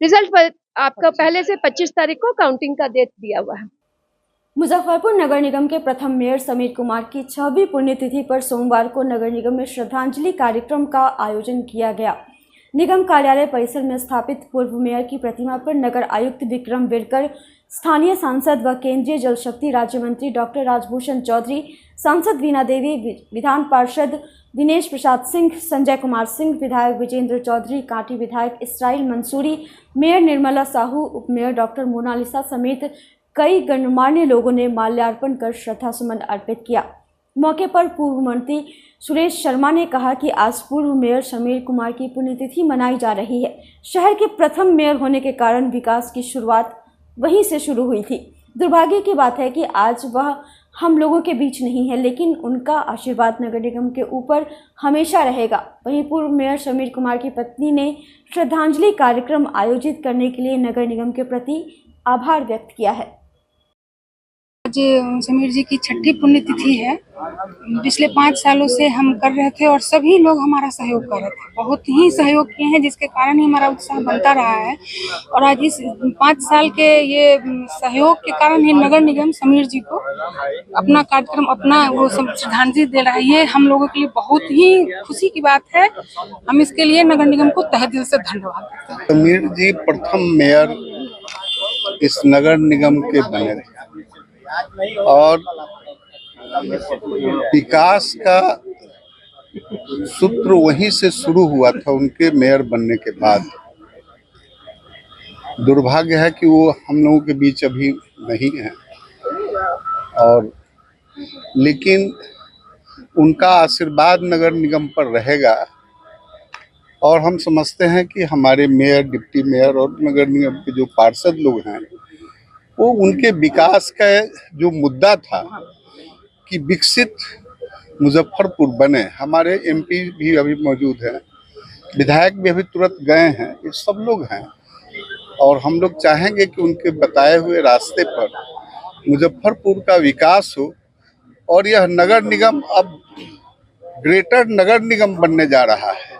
रिजल्ट पर आपका पहले से 25 तारीख को काउंटिंग का डेट दिया हुआ है। मुजफ्फरपुर नगर निगम के प्रथम मेयर समीर कुमार की 6वीं पुण्यतिथि पर सोमवार को नगर निगम में श्रद्धांजलि कार्यक्रम का आयोजन किया गया। निगम कार्यालय परिसर में स्थापित पूर्व मेयर की प्रतिमा पर नगर आयुक्त विक्रम विरकर, स्थानीय सांसद व केंद्रीय जल शक्ति राज्य मंत्री डॉक्टर राजभूषण चौधरी, सांसद वीणा देवी, विधान पार्षद दिनेश प्रसाद सिंह, संजय कुमार सिंह, विधायक विजेंद्र चौधरी, कांटी विधायक इसराइल मंसूरी, मेयर निर्मला साहू, उप मेयर डॉक्टर मोनालिसा समेत कई गणमान्य लोगों ने माल्यार्पण कर श्रद्धा सुमन अर्पित किया। मौके पर पूर्व मंत्री सुरेश शर्मा ने कहा कि आज पूर्व मेयर समीर कुमार की पुण्यतिथि मनाई जा रही है। शहर के प्रथम मेयर होने के कारण विकास की शुरुआत वहीं से शुरू हुई थी। दुर्भाग्य की बात है कि आज वह हम लोगों के बीच नहीं है, लेकिन उनका आशीर्वाद नगर निगम के ऊपर हमेशा रहेगा। वहीं पूर्व मेयर समीर कुमार की पत्नी ने श्रद्धांजलि कार्यक्रम आयोजित करने के लिए नगर निगम के प्रति आभार व्यक्त किया है। आज समीर जी की 6ठी पुण्यतिथि है। पिछले 5 सालों से हम कर रहे थे और सभी लोग हमारा सहयोग कर रहे थे, बहुत ही सहयोग किए हैं, जिसके कारण ही हमारा उत्साह बनता रहा है। और आज इस 5 साल के ये सहयोग के कारण ही नगर निगम समीर जी को अपना कार्यक्रम, अपना वो श्रद्धांजलि दे रहा है। ये हम लोगों के लिए बहुत ही खुशी की बात है। हम इसके लिए नगर निगम को तहे दिल से धन्यवाद देते हैं। समीर जी प्रथम मेयर इस नगर निगम के बने थे और विकास का सूत्र वहीं से शुरू हुआ था उनके मेयर बनने के बाद। दुर्भाग्य है कि वो हम लोगों के बीच अभी नहीं है, और लेकिन उनका आशीर्वाद नगर निगम पर रहेगा। और हम समझते हैं कि हमारे मेयर, डिप्टी मेयर और नगर निगम के जो पार्षद लोग हैं वो उनके विकास का जो मुद्दा था कि विकसित मुजफ्फरपुर बने। हमारे एमपी भी अभी मौजूद हैं, विधायक भी अभी तुरंत गए हैं, ये सब लोग हैं। और हम लोग चाहेंगे कि उनके बताए हुए रास्ते पर मुजफ्फरपुर का विकास हो और यह नगर निगम अब ग्रेटर नगर निगम बनने जा रहा है।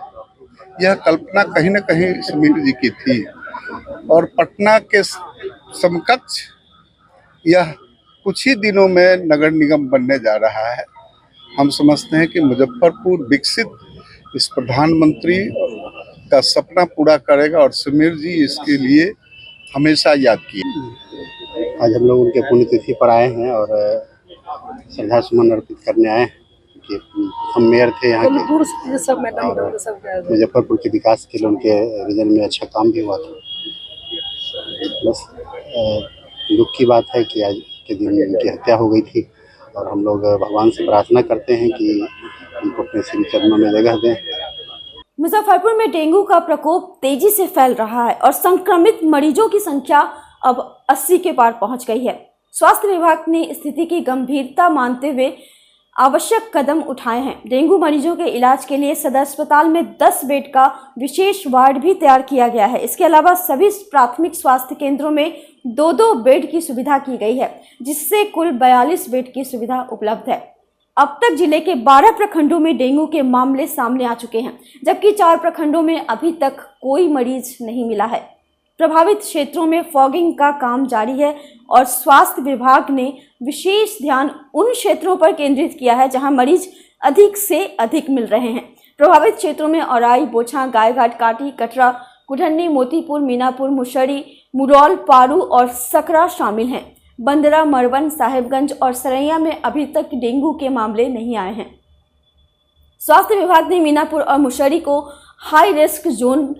यह कल्पना कहीं न कहीं समीर जी की थी और पटना के समकक्ष यह कुछ ही दिनों में नगर निगम बनने जा रहा है। हम समझते हैं कि मुजफ्फरपुर विकसित इस प्रधानमंत्री का सपना पूरा करेगा और समीर जी इसके लिए हमेशा याद किए। आज हम लोग उनके पुण्यतिथि पर आए हैं और श्रद्धा सुमन अर्पित करने आए हैं कि हम मेयर थे यहाँ के, मुजफ्फरपुर के विकास के लिए उनके रीजन में अच्छा काम भी हुआ था। बस दुख की बात है कि आज के दिन उनकी हत्या हो गई थी, और हम लोग भगवान से प्रार्थना करते हैं कि उनको अपने श्री चरणों में जगह दें। मुजफ्फरपुर में डेंगू का प्रकोप तेजी से फैल रहा है और संक्रमित मरीजों की संख्या अब 80 के पार पहुंच गई है। स्वास्थ्य विभाग ने स्थिति की गंभीरता मानते हुए आवश्यक कदम उठाए हैं। डेंगू मरीजों के इलाज के लिए सदर अस्पताल में 10 बेड का विशेष वार्ड भी तैयार किया गया है। इसके अलावा सभी प्राथमिक स्वास्थ्य केंद्रों में 2-2 बेड की सुविधा की गई है, जिससे कुल 42 बेड की सुविधा उपलब्ध है। अब तक जिले के 12 प्रखंडों में डेंगू के मामले सामने आ चुके हैं, जबकि 4 प्रखंडों में अभी तक कोई मरीज नहीं मिला है। प्रभावित क्षेत्रों में फॉगिंग का काम जारी है और स्वास्थ्य विभाग ने विशेष ध्यान उन क्षेत्रों पर केंद्रित किया है जहां मरीज अधिक से अधिक मिल रहे हैं। प्रभावित क्षेत्रों में औराई, बोछा, गायघाट, काटी, कटरा, कुढ़नी, मोतीपुर, मीनापुर, मुशहरी, मुरौल, पारू और सकरा शामिल हैं। बंदरा, मरवन, साहेबगंज और सरैया में अभी तक डेंगू के मामले नहीं आए हैं। स्वास्थ्य विभाग ने मीनापुर और मुशहरी को हाई रिस्क जोन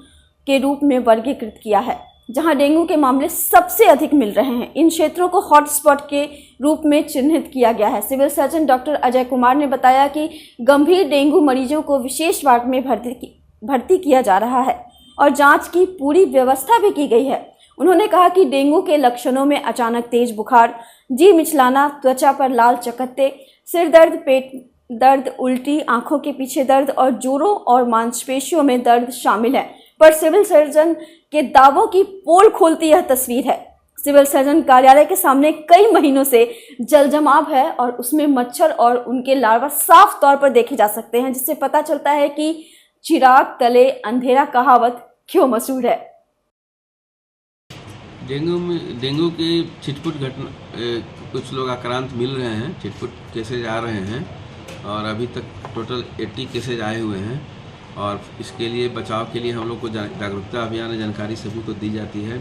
के रूप में वर्गीकृत किया है, जहां डेंगू के मामले सबसे अधिक मिल रहे हैं। इन क्षेत्रों को हॉटस्पॉट के रूप में चिन्हित किया गया है। Civil surgeon doctor Ajay Kumar ने बताया कि गंभीर डेंगू मरीजों को विशेष वार्ड में भर्ती किया जा रहा है और जांच की पूरी व्यवस्था भी की गई है। उन्होंने कहा कि डेंगू के लक्षणों में अचानक तेज बुखार, जी मिचलाना, त्वचा पर लाल चकत्ते, सिर दर्द, पेट दर्द, उल्टी, आंखों के पीछे दर्द और जोड़ों और मांसपेशियों में दर्द शामिल है। पर सिविल सर्जन के दावों की पोल खोलती यह तस्वीर है। सिविल सर्जन कार्यालय के सामने कई महीनों से जल जमाव है और उसमें मच्छर और उनके लार्वा साफ तौर पर देखे जा सकते हैं, जिससे पता चलता है कि चिराग तले अंधेरा कहावत क्यों मशहूर है। डेंगू की छिटपुट घटना, कुछ लोग आक्रांत मिल रहे हैं, छिटपुट केसेज आ रहे हैं और अभी तक टोटल 80 केसेज आए हुए हैं। और इसके लिए बचाव के लिए हम लोग को जागरूकता अभियान जानकारी सभी को दी जाती है।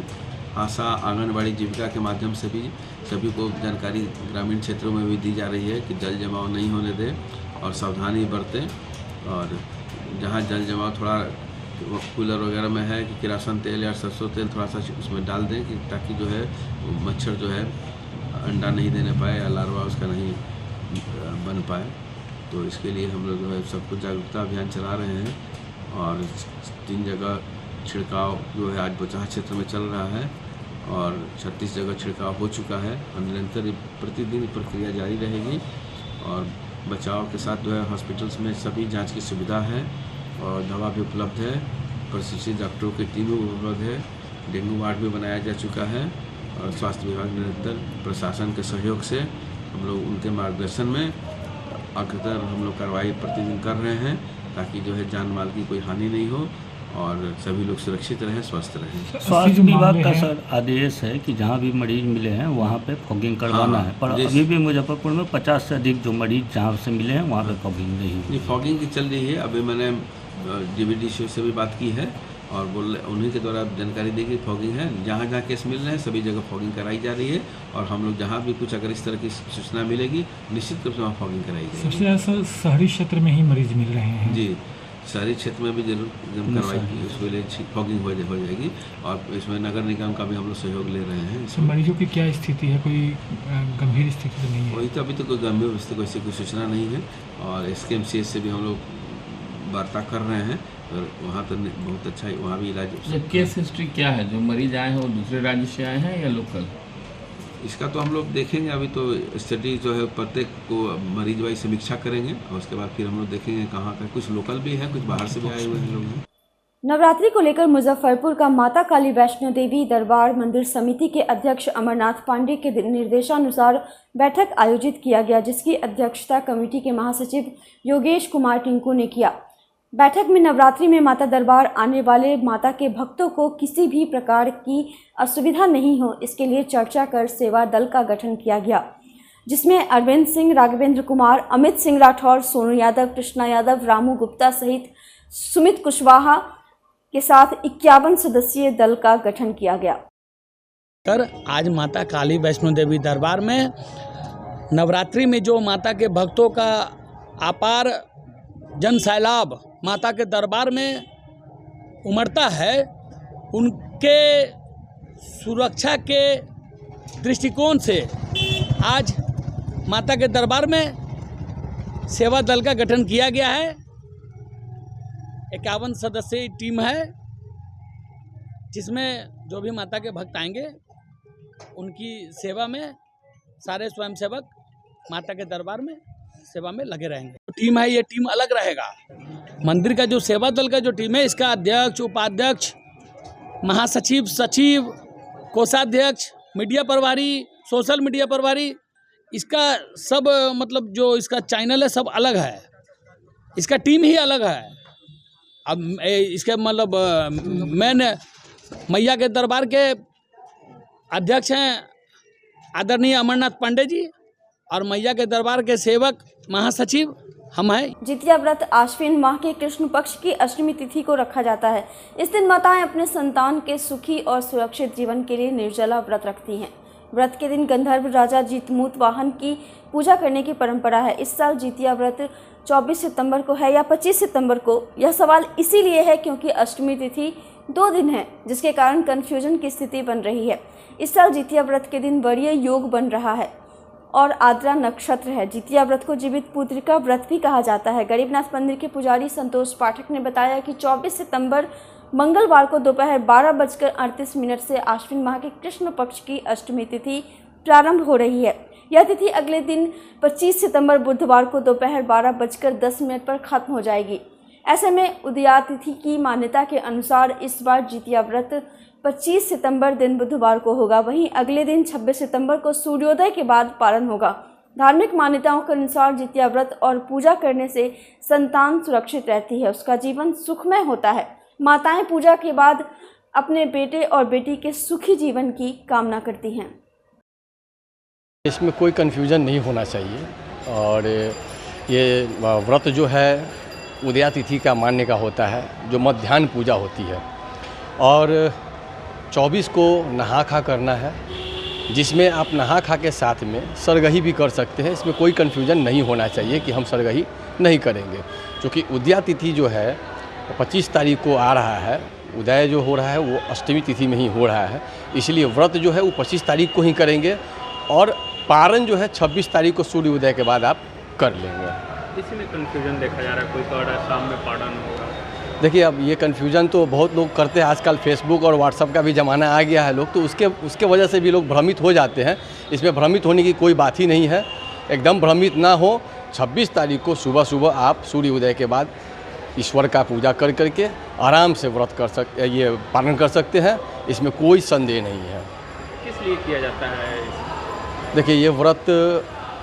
आशा, आंगनबाड़ी, जीविका के माध्यम से भी सभी को जानकारी ग्रामीण क्षेत्रों में भी दी जा रही है कि जल जमाव नहीं होने दें और सावधानी बरतें। और जहाँ जल जमाव थोड़ा कूलर वगैरह में है कि किरासन तेल या सरसों तेल थोड़ा सा उसमें डाल दें कि ताकि जो है मच्छर जो है अंडा नहीं देने पाए या लार्वा उसका नहीं बन पाए। तो इसके लिए हम लोग जो है सब कुछ जागरूकता अभियान चला रहे हैं और 3 जगह छिड़काव जो है आज बोचाहा क्षेत्र में चल रहा है और 36 जगह छिड़काव हो चुका है। निरंतर प्रतिदिन प्रक्रिया जारी रहेगी और बचाव के साथ जो है हॉस्पिटल्स में सभी जांच की सुविधा है और दवा भी उपलब्ध है, प्रशिक्षित डॉक्टरों की टीम भी उपलब्ध है, डेंगू वार्ड भी बनाया जा चुका है और स्वास्थ्य विभाग निरंतर प्रशासन के सहयोग से हम लोग उनके मार्गदर्शन में अग्रतर हम लोग कार्रवाई प्रतिदिन कर रहे हैं ताकि जो है जान माल की कोई हानि नहीं हो और सभी लोग सुरक्षित रहें, स्वस्थ रहें। स्वास्थ्य विभाग का सर आदेश है कि जहाँ भी मरीज मिले हैं वहाँ पे फॉगिंग करवाना है, पर अभी भी मुजफ्फरपुर में 50 से अधिक जो मरीज जहाँ से मिले हैं वहाँ पे फॉगिंग नहीं फॉगिंग की चल रही है। अभी मैंने DVDC से भी बात की है और उन्हीं के द्वारा जानकारी दी कि फॉगिंग है। जहाँ जहाँ केस मिल रहे हैं सभी जगह फॉगिंग कराई जा रही है और हम लोग जहाँ भी कुछ अगर इस तरह की सूचना मिलेगी निश्चित रूप से वहाँ फॉगिंग कराई जाएगी। सबसे ज़्यादा शहरी क्षेत्र में ही मरीज मिल रहे हैं जी, शहरी क्षेत्र में भी जरूर कार्रवाई की उसके लिए फॉगिंग हो जाएगी और इसमें नगर निगम का भी हम लोग सहयोग ले रहे हैं। तो मरीजों की क्या स्थिति है, कोई गंभीर स्थिति तो नहीं है? वही तो अभी तो कोई गंभीर स्थिति ऐसी कोई सूचना नहीं है और SKMCH से भी हम लोग वार्ता कर रहे हैं और वहाँ तो बहुत अच्छा है, वहाँ भी इलाज। केस हिस्ट्री क्या है, जो मरीज आए हैं वो दूसरे राज्य से आए हैं या लोकल? इसका तो हम लोग देखेंगे, अभी तो स्टडी जो है प्रत्येक को मरीज वाइज समीक्षा करेंगे और उसके बाद फिर हम लोग देखेंगे कहाँ का, कुछ लोकल भी है, कुछ बाहर से भी आए हुए हैं लोग। नवरात्रि को लेकर मुजफ्फरपुर का माता काली वैष्णो देवी दरबार मंदिर समिति के अध्यक्ष अमरनाथ पांडे के निर्देशानुसार बैठक आयोजित किया गया, जिसकी अध्यक्षता कमेटी के महासचिव योगेश कुमार टिंकू ने किया। बैठक में नवरात्रि में माता दरबार आने वाले माता के भक्तों को किसी भी प्रकार की असुविधा नहीं हो, इसके लिए चर्चा कर सेवा दल का गठन किया गया, जिसमें अरविंद सिंह, राघवेंद्र कुमार, अमित सिंह राठौर, सोनू यादव, कृष्णा यादव, रामू गुप्ता सहित सुमित कुशवाहा के साथ 51 सदस्यीय दल का गठन किया गया। सर, आज माता काली वैष्णो देवी दरबार में नवरात्रि में जो माता के भक्तों का अपार जन सैलाब माता के दरबार में उमड़ता है, उनके सुरक्षा के दृष्टिकोण से आज माता के दरबार में सेवा दल का गठन किया गया है। 51 सदस्यीय टीम है, जिसमें जो भी माता के भक्त आएंगे उनकी सेवा में सारे स्वयंसेवक माता के दरबार में सेवा में लगे रहेंगे। टीम है, ये टीम अलग रहेगा। मंदिर का जो सेवा दल का जो टीम है, इसका अध्यक्ष, उपाध्यक्ष, महासचिव, सचिव, कोषाध्यक्ष, मीडिया प्रभारी, सोशल मीडिया प्रभारी, इसका सब मतलब जो इसका चैनल है सब अलग है, इसका टीम ही अलग है। अब इसके मतलब मेन मैया के दरबार के अध्यक्ष हैं आदरणीय अमरनाथ पांडे जी, और मैया के दरबार के सेवक महासचिव हम हैं। जितिया व्रत आश्विन माह के कृष्ण पक्ष की अष्टमी तिथि को रखा जाता है। इस दिन माताएं अपने संतान के सुखी और सुरक्षित जीवन के लिए निर्जला व्रत रखती हैं। व्रत के दिन गंधर्व राजा जीतमूत वाहन की पूजा करने की परंपरा है। इस साल जितिया व्रत 24 सितंबर को है या 25 सितंबर को, यह सवाल इसीलिए है क्योंकि अष्टमी तिथि 2 दिन है, जिसके कारण कन्फ्यूजन की स्थिति बन रही है। इस साल जितिया व्रत के दिन वरीय योग बन रहा है और आद्रा नक्षत्र है। जितिया व्रत को जीवित पुत्रिका व्रत भी कहा जाता है। गरीबनाथ मंदिर के पुजारी संतोष पाठक ने बताया कि 24 सितंबर मंगलवार को दोपहर 12:38 से आश्विन माह के कृष्ण पक्ष की अष्टमी तिथि प्रारंभ हो रही है। यह तिथि अगले दिन 25 सितंबर बुधवार को दोपहर 12:10 पर खत्म हो जाएगी। ऐसे में उदया तिथि की मान्यता के अनुसार इस बार जितिया व्रत 25 सितंबर दिन बुधवार को होगा। वहीं अगले दिन 26 सितंबर को सूर्योदय के बाद पारण होगा। धार्मिक मान्यताओं के अनुसार जितिया व्रत और पूजा करने से संतान सुरक्षित रहती है, उसका जीवन सुखमय होता है। माताएं पूजा के बाद अपने बेटे और बेटी के सुखी जीवन की कामना करती हैं। इसमें कोई कन्फ्यूजन नहीं होना चाहिए, और ये व्रत जो है उदया तिथि का मानने का होता है, जो मध्याह्न पूजा होती है, और 24 को नहा खा करना है, जिसमें आप नहा खा के साथ में सरगही भी कर सकते हैं। इसमें कोई कन्फ्यूजन नहीं होना चाहिए कि हम सरगही नहीं करेंगे, क्योंकि उदया तिथि जो है 25 तारीख को आ रहा है। उदय जो हो रहा है वो अष्टमी तिथि में ही हो रहा है, इसलिए व्रत जो है वो 25 तारीख को ही करेंगे, और पारण जो है 26 तारीख को सूर्य उदय के बाद आप कर लेंगे। इसी में कन्फ्यूजन देखा जा रहा है, कोई कह रहा है शाम में पारण होगा। देखिए, अब ये कन्फ्यूजन तो बहुत लोग करते हैं, आजकल फेसबुक और व्हाट्सएप का भी ज़माना आ गया है, लोग तो उसके वजह से भी लोग भ्रमित हो जाते हैं। इसमें भ्रमित होने की कोई बात ही नहीं है, एकदम भ्रमित ना हो। 26 तारीख को सुबह सुबह आप सूर्य उदय के बाद ईश्वर का पूजा कर करके आराम से व्रत कर सकते, ये पालन कर सकते हैं, इसमें कोई संदेह नहीं है। किस लिए किया जाता है? देखिए, ये व्रत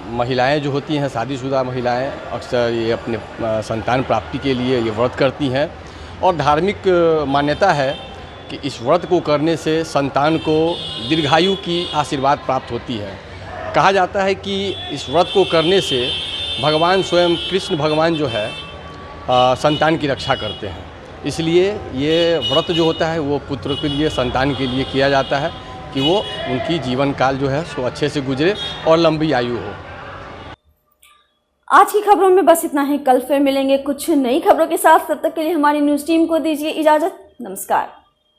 महिलाएं जो होती हैं, शादीशुदा महिलाएं, अक्सर ये अपने संतान प्राप्ति के लिए ये व्रत करती हैं, और धार्मिक मान्यता है कि इस व्रत को करने से संतान को दीर्घायु की आशीर्वाद प्राप्त होती है। कहा जाता है कि इस व्रत को करने से भगवान स्वयं कृष्ण भगवान जो है संतान की रक्षा करते हैं, इसलिए ये व्रत जो होता है वो पुत्र के लिए, संतान के लिए किया जाता है कि वो उनकी जीवन काल जो है सो अच्छे से गुजरे और लंबी आयु हो। आज की खबरों में बस इतना ही। कल फिर मिलेंगे कुछ नई खबरों के साथ। तब तक के लिए हमारी न्यूज़ टीम को दीजिए इजाज़त। नमस्कार।